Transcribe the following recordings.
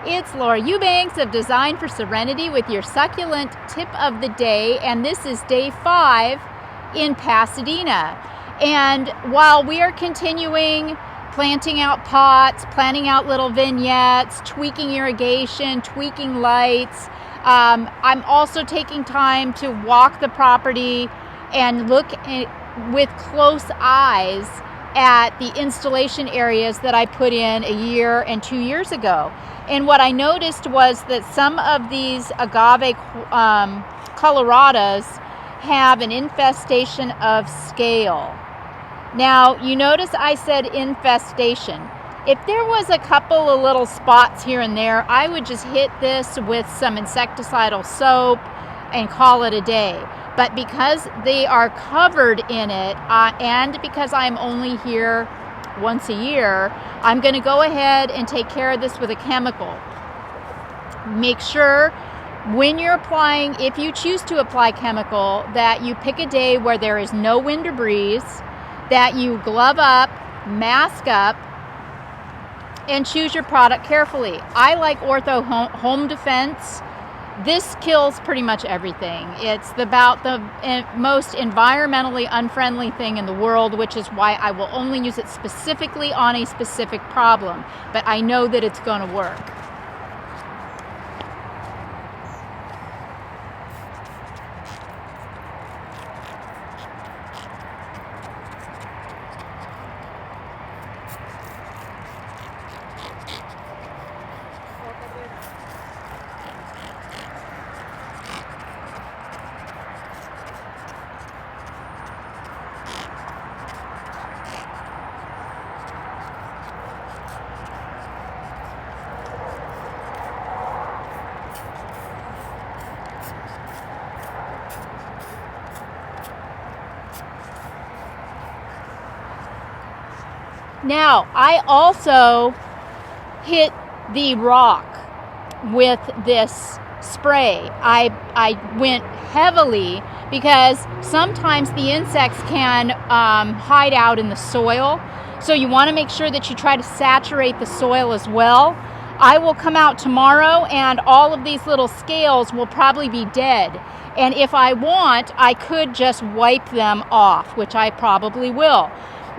It's Laura Eubanks of Design for Serenity with your succulent tip of the day, and this is day 5 in Pasadena. And while we are continuing planting out pots, planting out little vignettes, tweaking irrigation, tweaking lights, I'm also taking time to walk the property and look with close eyes at the installation areas that I put in a year and 2 years ago. And what I noticed was that some of these agave coloradas have an infestation of scale. Now, you notice I said infestation. If there was a couple of little spots here and there, I would just hit this with some insecticidal soap and call it a day. But because they are covered in it, and because I'm only here once a year, I'm going to go ahead and take care of this with a chemical. Make sure when you're applying, if you choose to apply chemical, that you pick a day where there is no wind or breeze, that you glove up, mask up, and choose your product carefully. I like Ortho Home Defense. This kills pretty much everything. It's about the most environmentally unfriendly thing in the world, which is why I will only use it specifically on a specific problem. But I know that it's going to work. Now, I also hit the rock with this spray. I went heavily because sometimes the insects can hide out in the soil. So you want to make sure that you try to saturate the soil as well. I will come out tomorrow and all of these little scales will probably be dead. And if I want, I could just wipe them off, which I probably will.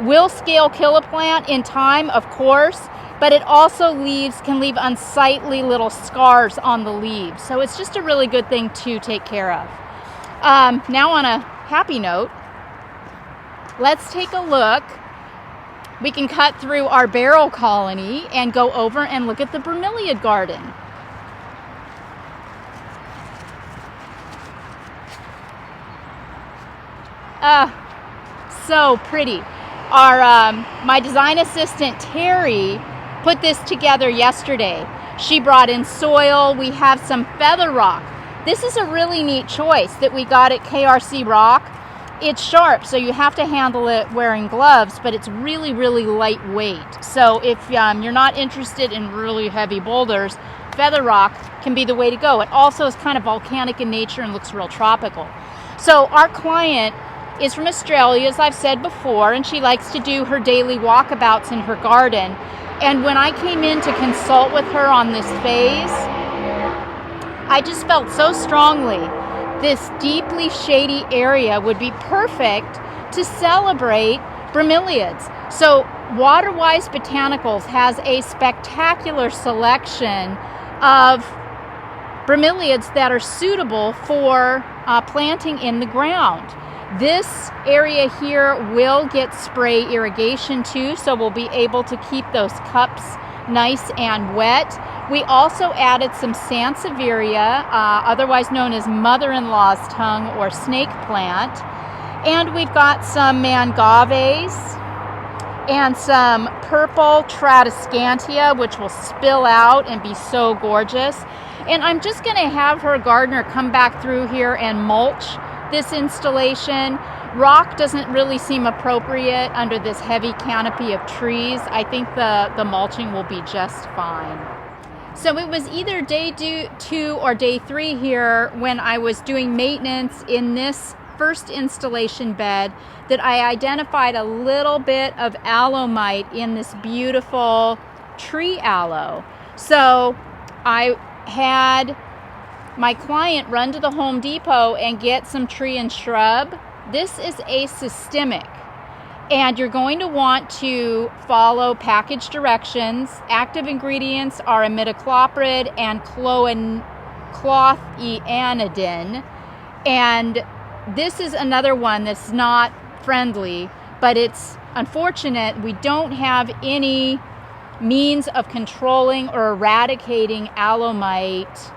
Will scale kill a plant in time? Of course, but it also can leave unsightly little scars on the leaves. So it's just a really good thing to take care of. Now on a happy note, let's take a look. We can cut through our barrel colony and go over and look at the Bromeliad garden. So pretty. My design assistant, Terry, put this together yesterday. She brought in soil. We have some feather rock. This is a really neat choice that we got at KRC Rock. It's sharp, so you have to handle it wearing gloves, but it's really, really lightweight. So if you're not interested in really heavy boulders, feather rock can be the way to go. It also is kind of volcanic in nature and looks real tropical. So our client is from Australia, as I've said before, and she likes to do her daily walkabouts in her garden. And when I came in to consult with her on this phase, I just felt so strongly this deeply shady area would be perfect to celebrate bromeliads. So Waterwise Botanicals has a spectacular selection of bromeliads that are suitable for planting in the ground. This area here will get spray irrigation too, so we'll be able to keep those cups nice and wet. We also added some Sansevieria, otherwise known as mother-in-law's tongue or snake plant. And we've got some mangaves and some purple Tradescantia, which will spill out and be so gorgeous. And I'm just going to have her gardener come back through here and mulch this installation. Rock doesn't really seem appropriate under this heavy canopy of trees. I think the mulching will be just fine. So it was either day 2 or day 3 here when I was doing maintenance in this first installation bed that I identified a little bit of aloe mite in this beautiful tree aloe. So I had my client run to the Home Depot and get some tree and shrub. This is a systemic, and you're going to want to follow package directions. Active ingredients are imidacloprid and clothianidin, and this is another one that's not friendly, but it's unfortunate we don't have any means of controlling or eradicating aloe mite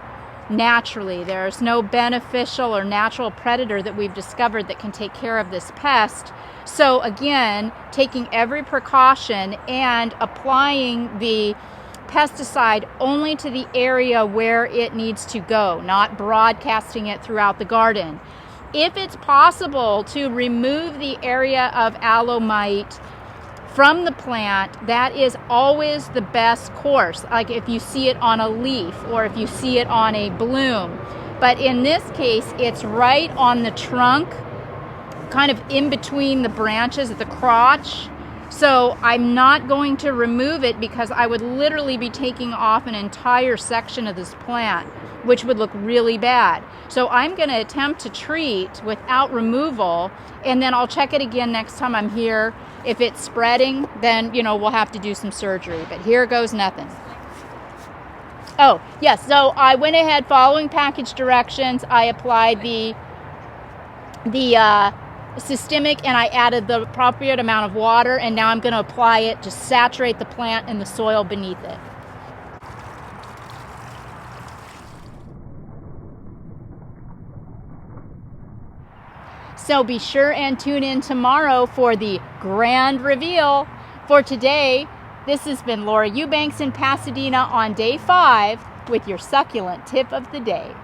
naturally. There's no beneficial or natural predator that we've discovered that can take care of this pest. So again, taking every precaution and applying the pesticide only to the area where it needs to go, not broadcasting it throughout the garden. If it's possible to remove the area of aloe mite from the plant, that is always the best course, like if you see it on a leaf or if you see it on a bloom. But in this case, it's right on the trunk, kind of in between the branches at the crotch. So I'm not going to remove it because I would literally be taking off an entire section of this plant, which would look really bad. So I'm going to attempt to treat without removal, and then I'll check it again next time I'm here. If it's spreading, then, we'll have to do some surgery. But here goes nothing. Oh, yes, so I went ahead following package directions. I applied the systemic, and I added the appropriate amount of water, and now I'm going to apply it to saturate the plant and the soil beneath it. So be sure and tune in tomorrow for the grand reveal. For today, this has been Laura Eubanks in Pasadena on day 5 with your succulent tip of the day.